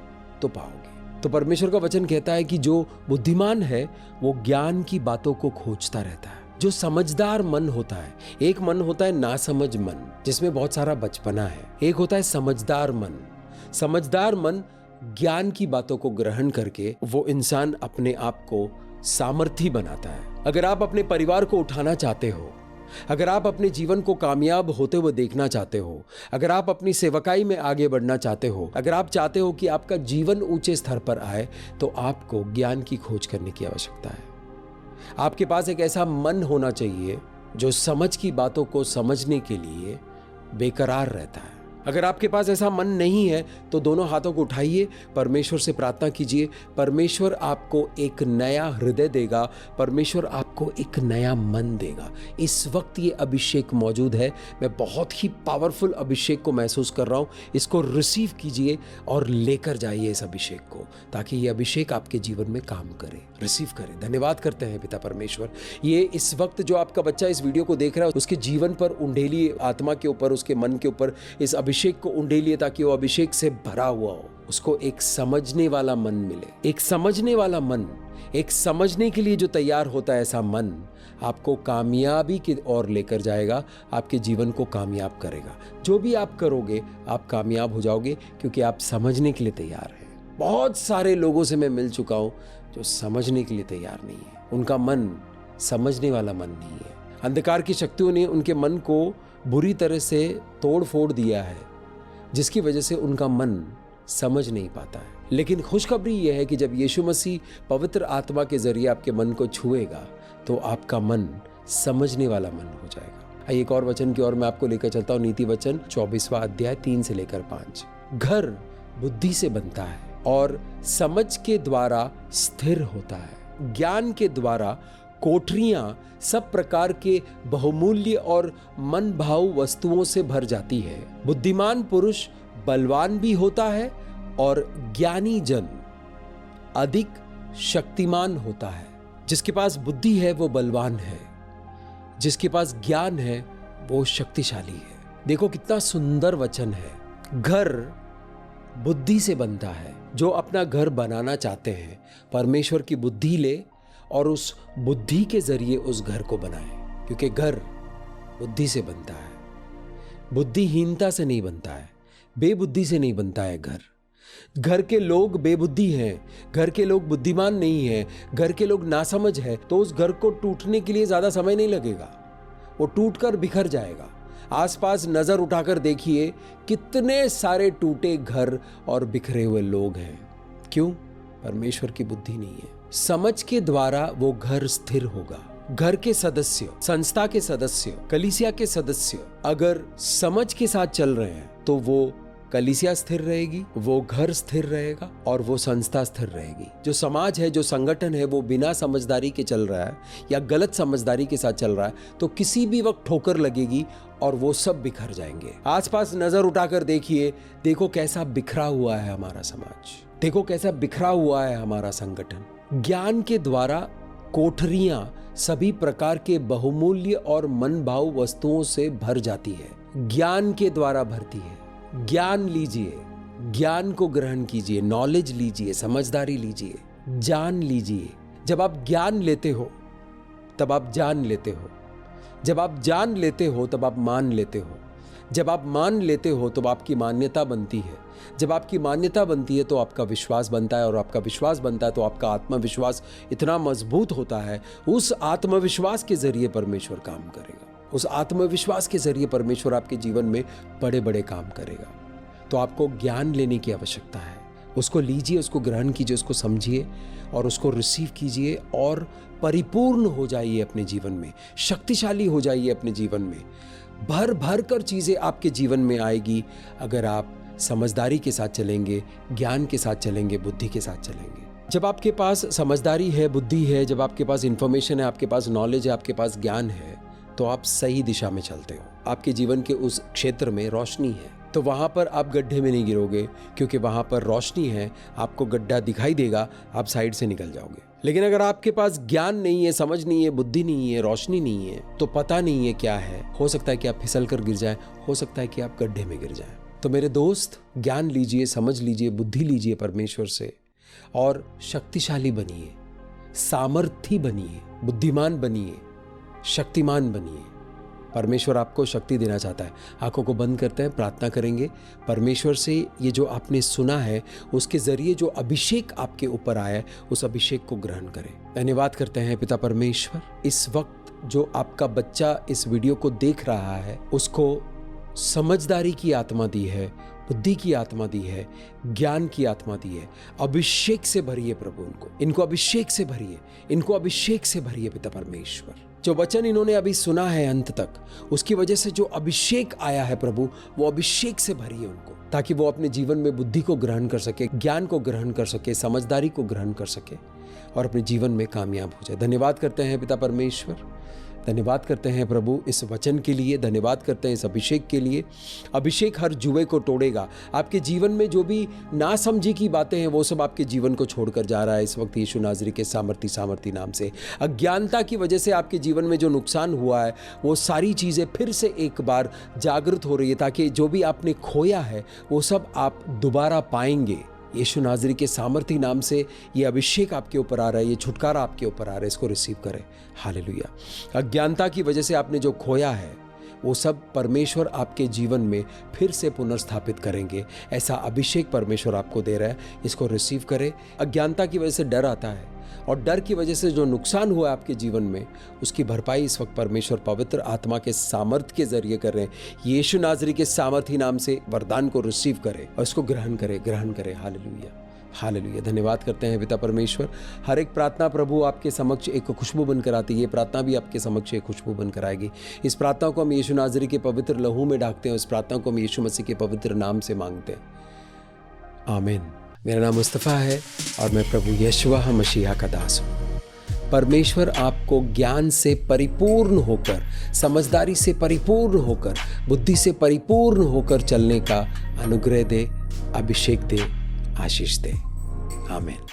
तो पाओगे। तो परमेश्वर का वचन कहता है कि जो बुद्धिमान है वो ज्ञान की बातों को खोजता रहता है। जो समझदार मन होता है, एक मन होता है नासमझ मन जिसमें बहुत सारा बचपना है, एक होता है समझदार मन। समझदार मन ज्ञान की बातों को ग्रहण करके वो इंसान अपने आप को सामर्थी बनाता है। अगर आप अपने परिवार को उठाना चाहते हो, अगर आप अपने जीवन को कामयाब होते हुए देखना चाहते हो, अगर आप अपनी सेवकाई में आगे बढ़ना चाहते हो, अगर आप चाहते हो कि आपका जीवन ऊंचे स्तर पर आए, तो आपको ज्ञान की खोज करने की आवश्यकता है। आपके पास एक ऐसा मन होना चाहिए जो समझ की बातों को समझने के लिए बेकरार रहता है। अगर आपके पास ऐसा मन नहीं है तो दोनों हाथों को उठाइए, परमेश्वर से प्रार्थना कीजिए। परमेश्वर आपको एक नया हृदय देगा, परमेश्वर आपको एक नया मन देगा। इस वक्त ये अभिषेक मौजूद है। मैं बहुत ही पावरफुल अभिषेक को महसूस कर रहा हूँ। इसको रिसीव कीजिए और लेकर जाइए इस अभिषेक को, ताकि ये अभिषेक आपके जीवन में काम करे। रिसीव करें। धन्यवाद करते हैं पिता परमेश्वर। ये इस वक्त जो आपका बच्चा इस वीडियो को देख रहा है उसके जीवन पर उंडेलिए, आत्मा के ऊपर, उसके मन के ऊपर इस अभिषेक को उंडेलिए, ताकि वो अभिषेक से भरा हुआ हो। उसको एक समझने वाला मन मिले। एक समझने वाला मन, एक समझने के लिए जो तैयार होता है, ऐसा मन आपको कामयाबी की ओर लेकर जाएगा, आपके जीवन को कामयाब करेगा। जो भी आप करोगे आप कामयाब हो जाओगे, क्योंकि आप समझने के लिए तैयार हैं। बहुत सारे लोगों से मैं मिल चुका हूं जो समझने के लिए तैयार नहीं है। उनका मन समझने वाला मन नहीं है। अंधकार की शक्तियों ने उनके मन को बुरी तरह से तोड़ फोड़ दिया है, जिसकी वजह से उनका मन समझ नहीं पाता है। लेकिन खुशखबरी यह है कि जब यीशु मसीह पवित्र आत्मा के जरिए आपके मन को छुएगा तो आपका मन समझने वाला मन हो जाएगा। एक और वचन की ओर मैं आपको लेकर चलता हूँ। नीति वचन 24वां अध्याय 3 से लेकर 5। घर बुद्धि से बनता है और समझ के द्वारा स्थिर होता है। ज्ञान के द्वारा कोठरियां सब प्रकार के बहुमूल्य और मन भाव वस्तुओं से भर जाती है। बुद्धिमान पुरुष बलवान भी होता है और ज्ञानी जन अधिक शक्तिमान होता है। जिसके पास बुद्धि है वो बलवान है, जिसके पास ज्ञान है वो शक्तिशाली है। देखो कितना सुंदर वचन है। घर बुद्धि से बनता है। जो अपना घर बनाना चाहते हैं, परमेश्वर की बुद्धि ले और उस बुद्धि के जरिए उस घर को बनाए, क्योंकि घर बुद्धि से बनता है। बुद्धिहीनता से नहीं बनता है। बेबुद्धि से नहीं बनता है घर। घर के लोग बेबुद्धि हैं, घर के लोग बुद्धिमान नहीं हैं, घर के लोग नासमझ है, तो उस घर को टूटने के लिए ज्यादा समय नहीं लगेगा, वो टूटकर बिखर जाएगा। आसपास नजर उठाकर देखिए कितने सारे टूटे घर और बिखरे हुए लोग हैं। क्यों? परमेश्वर की बुद्धि नहीं है। समझ के द्वारा वो घर स्थिर होगा। घर के सदस्य, संस्था के सदस्य, कलीसिया के सदस्य अगर समझ के साथ चल रहे हैं तो वो कलीसिया स्थिर रहेगी, वो घर स्थिर रहेगा और वो संस्था स्थिर रहेगी। जो समाज है, जो संगठन है, वो बिना समझदारी के चल रहा है या गलत समझदारी के साथ चल रहा है तो किसी भी वक्त ठोकर लगेगी और वो सब बिखर जाएंगे। आसपास नजर उठाकर देखिए, देखो कैसा बिखरा हुआ है हमारा समाज, देखो कैसा बिखरा हुआ है हमारा संगठन। ज्ञान के द्वारा कोठरियां सभी प्रकार के बहुमूल्य और मनभाऊ वस्तुओं से भर जाती है। ज्ञान के द्वारा भरती है। ज्ञान लीजिए, ज्ञान को ग्रहण कीजिए, नॉलेज लीजिए, समझदारी लीजिए, जान लीजिए। जब आप ज्ञान लेते हो तब आप जान लेते हो, जब आप जान लेते हो तब आप मान लेते हो, जब आप मान लेते हो तो आपकी मान्यता बनती है, जब आपकी मान्यता बनती है तो आपका विश्वास बनता है और आपका विश्वास बनता है तो आपका आत्मविश्वास इतना मजबूत होता है। उस आत्मविश्वास के जरिए परमेश्वर काम करेगा। उस आत्मविश्वास के जरिए परमेश्वर आपके जीवन में बड़े बड़े काम करेगा। तो आपको ज्ञान लेने की आवश्यकता है। उसको लीजिए, उसको ग्रहण कीजिए, उसको समझिए और उसको रिसीव कीजिए और परिपूर्ण हो जाइए अपने जीवन में, शक्तिशाली हो जाइए अपने जीवन में। भर भर कर चीजें आपके जीवन में आएगी अगर आप समझदारी के साथ चलेंगे, ज्ञान के साथ चलेंगे, बुद्धि के साथ चलेंगे। जब आपके पास समझदारी है, बुद्धि है, जब आपके पास इंफॉर्मेशन है, आपके पास नॉलेज है, आपके पास ज्ञान है, तो आप सही दिशा में चलते हो। आपके जीवन के उस क्षेत्र में रोशनी है तो वहां पर आप गड्ढे में नहीं गिरोगे, क्योंकि वहां पर रोशनी है। आपको गड्ढा दिखाई देगा, आप साइड से निकल जाओगे। लेकिन अगर आपके पास ज्ञान नहीं है, समझ नहीं है, बुद्धि नहीं है, रोशनी नहीं है, तो पता नहीं है क्या है, हो सकता है कि आप फिसल कर गिर जाए, हो सकता है कि आप गड्ढे में गिर जाए। तो मेरे दोस्त, ज्ञान लीजिए, समझ लीजिए, बुद्धि लीजिए परमेश्वर से और शक्तिशाली बनिए, सामर्थी बनिए, बुद्धिमान बनिए, शक्तिमान बनिए। परमेश्वर आपको शक्ति देना चाहता है। आंखों को बंद करते हैं, प्रार्थना करेंगे परमेश्वर से। ये जो आपने सुना है उसके जरिए जो अभिषेक आपके ऊपर आया है उस अभिषेक को ग्रहण करें। धन्यवाद करते हैं पिता परमेश्वर, इस वक्त जो आपका बच्चा इस वीडियो को देख रहा है उसको समझदारी की आत्मा दी है, बुद्धि की आत्मा दी है, ज्ञान की आत्मा दी है। अभिषेक से भरिए प्रभु, इनको अभिषेक से भरिए, इनको अभिषेक से भरिए पिता परमेश्वर। जो वचन इन्होंने अभी सुना है अंत तक, उसकी वजह से जो अभिषेक आया है प्रभु, वो अभिषेक से भरिए उनको, ताकि वो अपने जीवन में बुद्धि को ग्रहण कर सके, ज्ञान को ग्रहण कर सके, समझदारी को ग्रहण कर सके और अपने जीवन में कामयाब हो जाए। धन्यवाद करते हैं पिता परमेश्वर, धन्यवाद करते हैं प्रभु इस वचन के लिए, धन्यवाद करते हैं इस अभिषेक के लिए। अभिषेक हर जुए को तोड़ेगा। आपके जीवन में जो भी नासमझी की बातें हैं वो सब आपके जीवन को छोड़कर जा रहा है इस वक्त यीशु नाज़री के सामर्थी नाम से। अज्ञानता की वजह से आपके जीवन में जो नुकसान हुआ है वो सारी चीज़ें फिर से एक बार जागृत हो रही है, ताकि जो भी आपने खोया है वो सब आप दोबारा पाएंगे। यीशु नाज़री के सामर्थी नाम से ये अभिषेक आपके ऊपर आ रहा है, ये छुटकारा आपके ऊपर आ रहा है, इसको रिसीव करें। हालेलुया। अज्ञानता की वजह से आपने जो खोया है वो सब परमेश्वर आपके जीवन में फिर से पुनर्स्थापित करेंगे। ऐसा अभिषेक परमेश्वर आपको दे रहा है, इसको रिसीव करें। अज्ञानता की वजह से डर आता है और डर की वजह से जो नुकसान हुआ आपके जीवन में उसकी भरपाई इस वक्त परमेश्वर पवित्र आत्मा के सामर्थ्य के जरिए कर रहे हैं। यीशु नाज़री के सामर्थी नाम से वरदान को रिसीव करें और इसको ग्रहण करें। Hallelujah, hallelujah. धन्यवाद करते हैं पिता परमेश्वर। हर एक प्रार्थना प्रभु आपके समक्ष एक खुशबू बनकर आती है, ये प्रार्थना भी आपके समक्ष एक खुशबू बनकर आएगी। इस प्रार्थना को हम यीशु नाज़री के पवित्र लहू में ढाकते हैं, इस प्रार्थना को हम यीशु मसीह के पवित्र नाम से मांगते हैं। आमीन। मेरा नाम मुस्तफ़ा है और मैं प्रभु यशुआ मसीहा का दास हूँ। परमेश्वर आपको ज्ञान से परिपूर्ण होकर, समझदारी से परिपूर्ण होकर, बुद्धि से परिपूर्ण होकर चलने का अनुग्रह दे, अभिषेक दे, आशीष दे। आमीन।